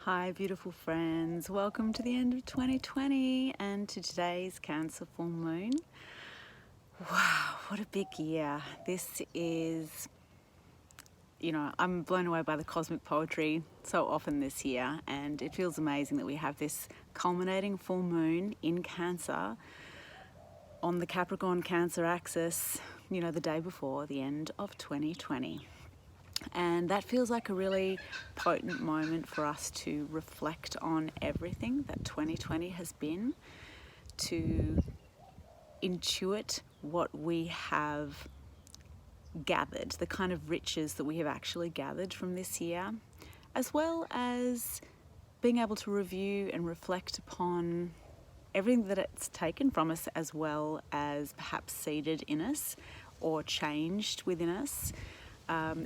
Hi beautiful friends, welcome to the end of 2020 and to today's Cancer full moon. Wow, what a big year. This is, I'm blown away by the cosmic poetry so often this year, and it feels amazing that we have this culminating full moon in Cancer on the Capricorn Cancer axis, the day before the end of 2020. And that feels like a really potent moment for us to reflect on everything that 2020 has been, to intuit what we have gathered, the kind of riches that we have actually gathered from this year, as well as being able to review and reflect upon everything that it's taken from us, as well as perhaps seeded in us or changed within us.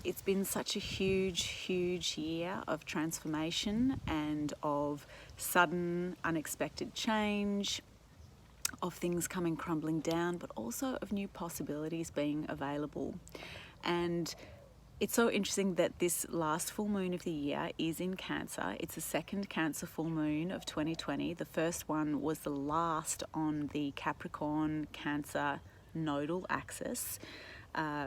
It's been such a huge year of transformation and of sudden, unexpected change, of things coming crumbling down, but also of new possibilities being available. And it's so interesting that this last full moon of the year is in Cancer. It's the second Cancer full moon of 2020. The first one was the last on the Capricorn Cancer nodal axis,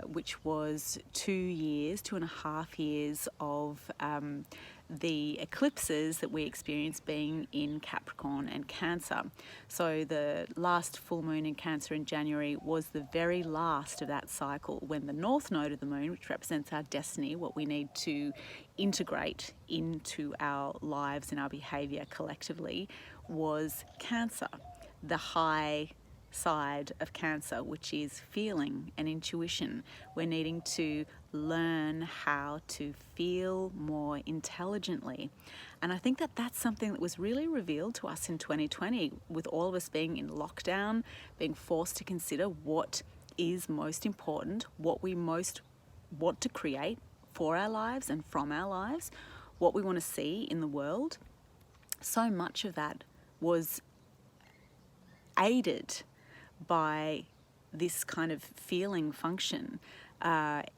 which was 2.5 years of the eclipses that we experienced being in Capricorn and Cancer. So the last full moon in Cancer in January was the very last of that cycle, when the north node of the moon, which represents our destiny, what we need to integrate into our lives and our behavior collectively, was Cancer, the high side of Cancer, which is feeling and intuition. We're needing to learn how to feel more intelligently. And I think that that's something that was really revealed to us in 2020, with all of us being in lockdown, being forced to consider what is most important, what we most want to create for our lives and from our lives, what we want to see in the world. So much of that was aided by this kind of feeling function.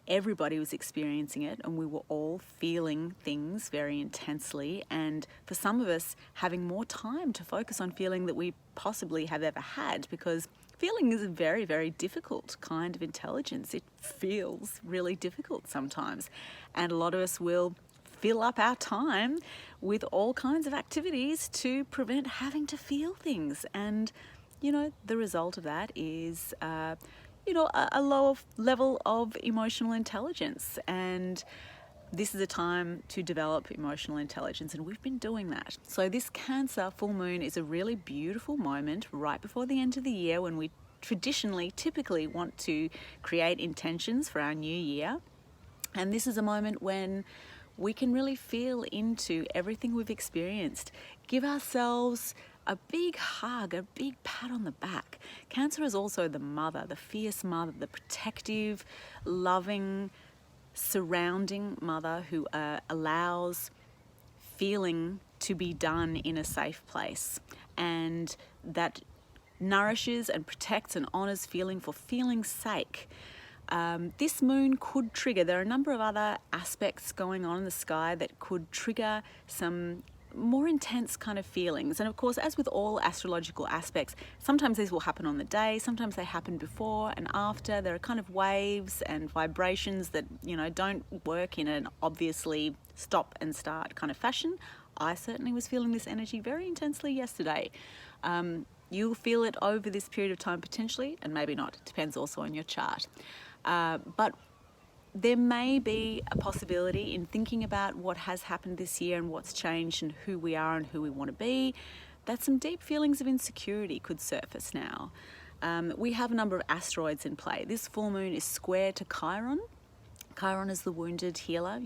Everybody was experiencing it, and we were all feeling things very intensely, and for some of us having more time to focus on feeling that we possibly have ever had, because feeling is a very difficult kind of intelligence. It feels really difficult sometimes, and a lot of us will fill up our time with all kinds of activities to prevent having to feel things. And the result of that is, a lower level of emotional intelligence. And this is a time to develop emotional intelligence, and we've been doing that. So this Cancer full moon is a really beautiful moment right before the end of the year, when we typically want to create intentions for our new year. And this is a moment when we can really feel into everything we've experienced. Give ourselves a big hug, a big pat on the back. Cancer is also the mother, the fierce mother, the protective, loving, surrounding mother who allows feeling to be done in a safe place, and that nourishes and protects and honors feeling for feeling's sake. This moon could trigger, there are a number of other aspects going on in the sky that could trigger some more intense kind of feelings. And of course, as with all astrological aspects, sometimes these will happen on the day, sometimes they happen before and after. There are kind of waves and vibrations that, don't work in an obviously stop and start kind of fashion. I certainly was feeling this energy very intensely yesterday. You'll feel it over this period of time potentially, and maybe not. It depends also on your chart. But there may be a possibility in thinking about what has happened this year and what's changed and who we are and who we want to be, that some deep feelings of insecurity could surface now. We have a number of asteroids in play. This full moon is square to Chiron. Chiron is the wounded healer,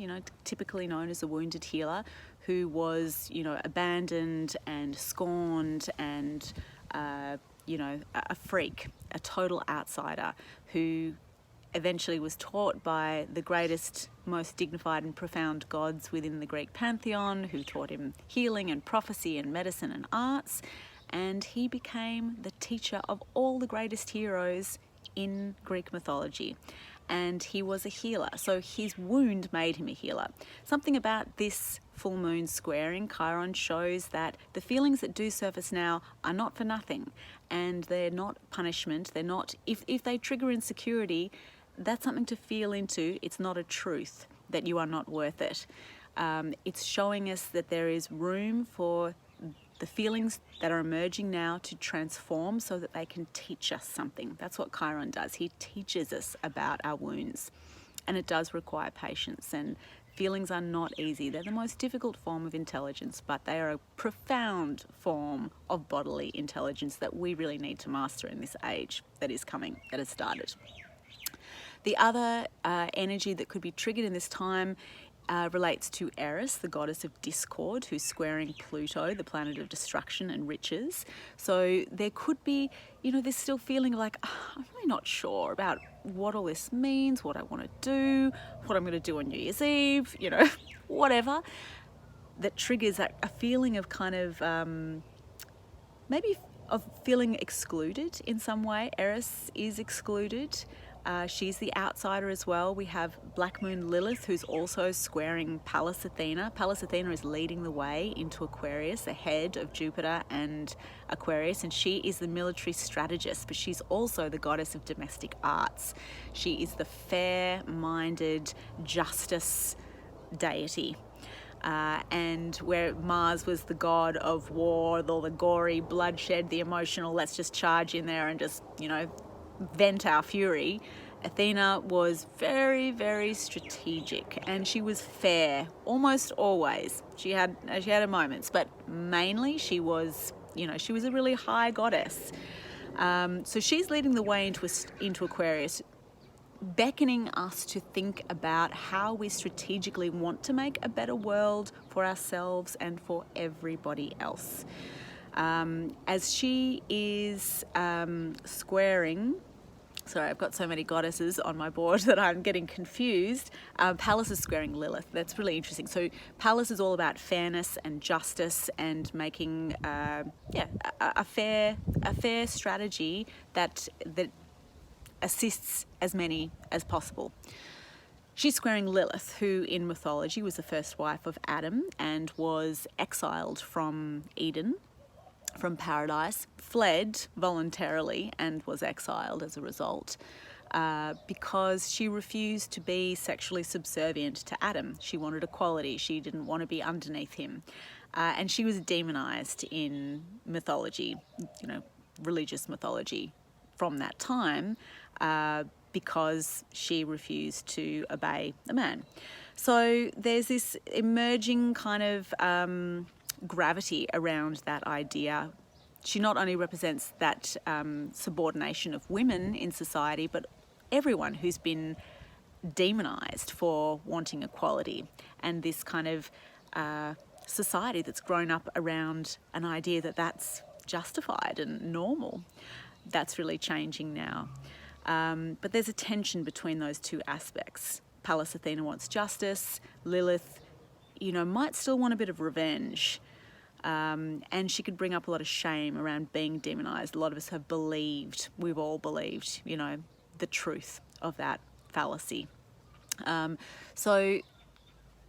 typically known as a wounded healer, who was, abandoned and scorned and, a freak, a total outsider, who eventually was taught by the greatest, most dignified and profound gods within the Greek pantheon, who taught him healing and prophecy and medicine and arts, and he became the teacher of all the greatest heroes in Greek mythology. And he was a healer, so his wound made him a healer. Something about this full moon squaring, Chiron shows that the feelings that do surface now are not for nothing, and they're not punishment. They're not, if they trigger insecurity, that's something to feel into. It's not a truth that you are not worth it. It's showing us that there is room for the feelings that are emerging now to transform so that they can teach us something. That's what Chiron does. He teaches us about our wounds, and it does require patience, and feelings are not easy. They're the most difficult form of intelligence, but they are a profound form of bodily intelligence that we really need to master in this age that is coming, that has started. The other energy that could be triggered in this time relates to Eris, the goddess of discord, who's squaring Pluto, the planet of destruction and riches. So there could be, this still feeling like, I'm really not sure about what all this means, what I want to do, what I'm going to do on New Year's Eve, whatever, that triggers a feeling of kind of maybe of feeling excluded in some way. Eris is excluded. She's the outsider as well. We have Black Moon Lilith, who's also squaring Pallas Athena. Pallas Athena is leading the way into Aquarius, ahead of Jupiter and Aquarius, and she is the military strategist, but she's also the goddess of domestic arts. She is the fair-minded justice deity. And where Mars was the god of war, all the gory bloodshed, the emotional, let's just charge in there and just, vent our fury, Athena was very, very strategic, and she was fair almost always. She had her moments, but mainly she was a really high goddess. So she's leading the way into Aquarius, beckoning us to think about how we strategically want to make a better world for ourselves and for everybody else. As she is squaring, sorry, I've got so many goddesses on my board that I'm getting confused. Pallas is squaring Lilith. That's really interesting. So Pallas is all about fairness and justice and making a fair strategy that assists as many as possible. She's squaring Lilith, who in mythology was the first wife of Adam and was exiled from Eden, from paradise, fled voluntarily and was exiled as a result because she refused to be sexually subservient to Adam. She wanted equality. She didn't want to be underneath him. And she was demonized in mythology, religious mythology from that time because she refused to obey a man. So there's this emerging kind of gravity around that idea. She not only represents that subordination of women in society, but everyone who's been demonized for wanting equality, and this kind of society that's grown up around an idea that that's justified and normal. That's really changing now. But there's a tension between those two aspects. Pallas Athena wants justice. Lilith, might still want a bit of revenge. And she could bring up a lot of shame around being demonized. A lot of us have believed, we've all believed, the truth of that fallacy. So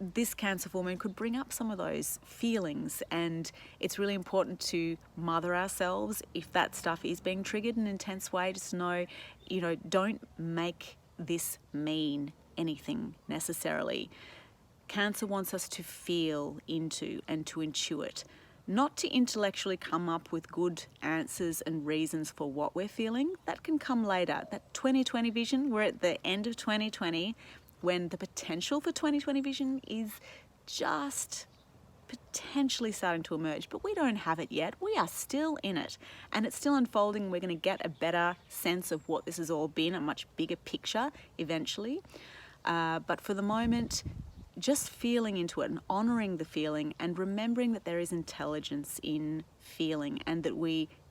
this Cancer full moon could bring up some of those feelings, and it's really important to mother ourselves if that stuff is being triggered in an intense way. Just know, don't make this mean anything necessarily. Cancer wants us to feel into and to intuit, not to intellectually come up with good answers and reasons for what we're feeling. That can come later. That 2020 vision, we're at the end of 2020, when the potential for 2020 vision is just potentially starting to emerge, but we don't have it yet. We are still in it, and it's still unfolding. We're going to get a better sense of what this has all been, a much bigger picture eventually. But for the moment, just feeling into it and honouring the feeling and remembering that there is intelligence in feeling, and that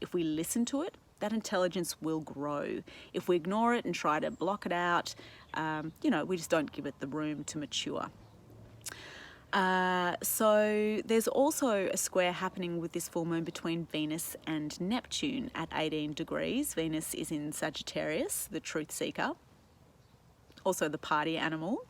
if we listen to it, that intelligence will grow. If we ignore it and try to block it out, we just don't give it the room to mature. So there's also a square happening with this full moon between Venus and Neptune at 18 degrees. Venus is in Sagittarius, the truth seeker, also the party animal.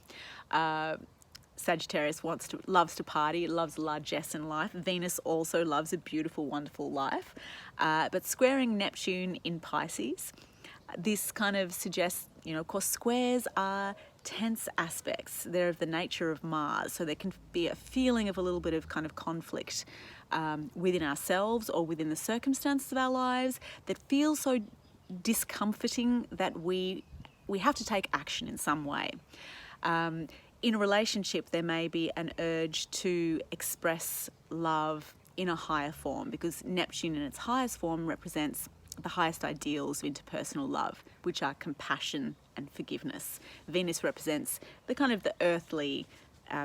Sagittarius loves to party, it loves largesse in life. Venus also loves a beautiful, wonderful life. But squaring Neptune in Pisces, this kind of suggests, of course, squares are tense aspects. They're of the nature of Mars, so there can be a feeling of a little bit of kind of conflict within ourselves or within the circumstances of our lives that feels so discomforting that we have to take action in some way. In a relationship, there may be an urge to express love in a higher form, because Neptune in its highest form represents the highest ideals of interpersonal love, which are compassion and forgiveness. Venus represents the kind of the earthly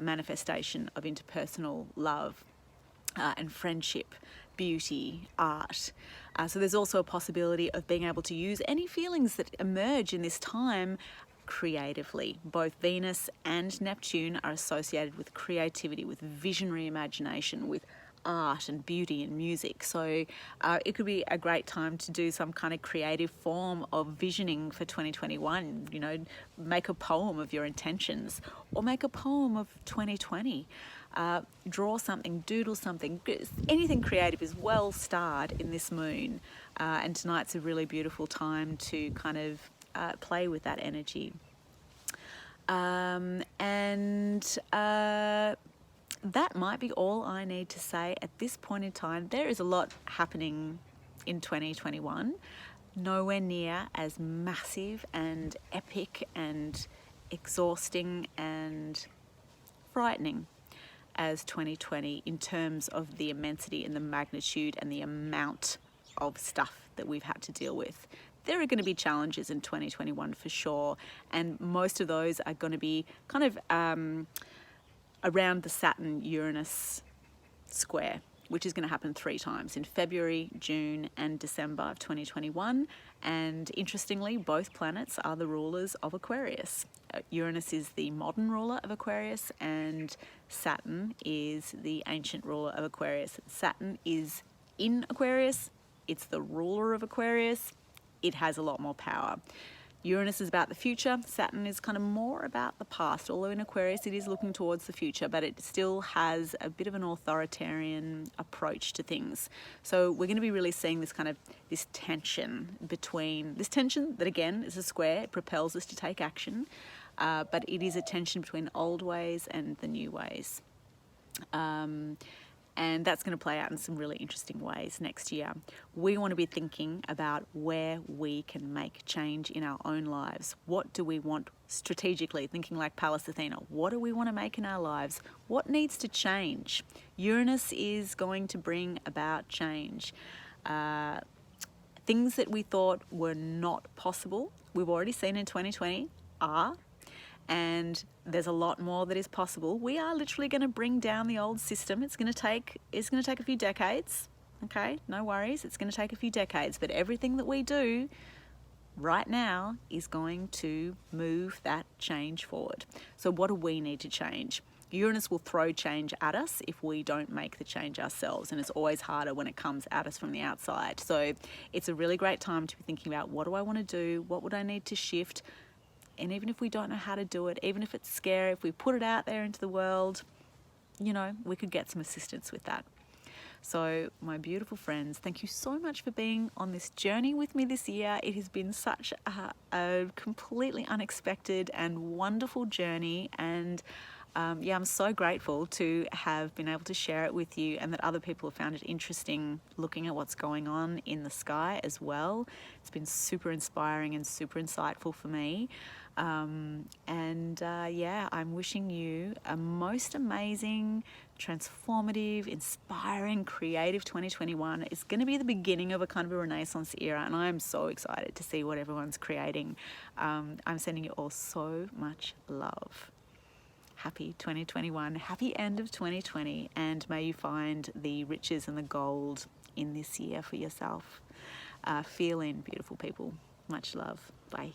manifestation of interpersonal love and friendship, beauty, art. So there's also a possibility of being able to use any feelings that emerge in this time creatively. Both Venus and Neptune are associated with creativity, with visionary imagination, with art and beauty and music. So it could be a great time to do some kind of creative form of visioning for 2021. Make a poem of your intentions, or make a poem of 2020. Draw something, doodle something. Anything creative is well starred in this moon, and tonight's a really beautiful time to kind of play with that energy. That might be all I need to say at this point in time. There is a lot happening in 2021, nowhere near as massive and epic and exhausting and frightening as 2020 in terms of the immensity and the magnitude and the amount of stuff that we've had to deal with. There are going to be challenges in 2021 for sure, and most of those are going to be kind of around the Saturn Uranus square, which is going to happen 3 times, in February, June and December of 2021. And interestingly, both planets are the rulers of Aquarius. Uranus is the modern ruler of Aquarius, and Saturn is the ancient ruler of Aquarius. Saturn is in Aquarius, it's the ruler of Aquarius, it has a lot more power. Uranus is about the future, Saturn is kind of more about the past, although in Aquarius it is looking towards the future, but it still has a bit of an authoritarian approach to things. So we're going to be really seeing this kind of, this tension that again is a square, it propels us to take action, but it is a tension between old ways and the new ways. And that's going to play out in some really interesting ways next year. We want to be thinking about where we can make change in our own lives. What do we want strategically, thinking like Pallas Athena? What do we want to make in our lives? What needs to change? Uranus is going to bring about change. Things that we thought were not possible, we've already seen in 2020 are. And there's a lot more that is possible. We are literally going to bring down the old system. It's going to take a few decades. Okay, no worries. It's going to take a few decades, but everything that we do right now is going to move that change forward. So what do we need to change? Uranus will throw change at us if we don't make the change ourselves, and it's always harder when it comes at us from the outside. So it's a really great time to be thinking about, what do I want to do? What would I need to shift? And even if we don't know how to do it, even if it's scary, if we put it out there into the world, we could get some assistance with that. So my beautiful friends, thank you so much for being on this journey with me this year. It has been such a completely unexpected and wonderful journey, and I'm so grateful to have been able to share it with you, and that other people have found it interesting looking at what's going on in the sky as well. It's been super inspiring and super insightful for me. I'm wishing you a most amazing, transformative, inspiring, creative 2021. It's going to be the beginning of a kind of a Renaissance era, and I'm so excited to see what everyone's creating. I'm sending you all so much love. Happy 2021, happy end of 2020, and may you find the riches and the gold in this year for yourself. Feel in, beautiful people. Much love. Bye.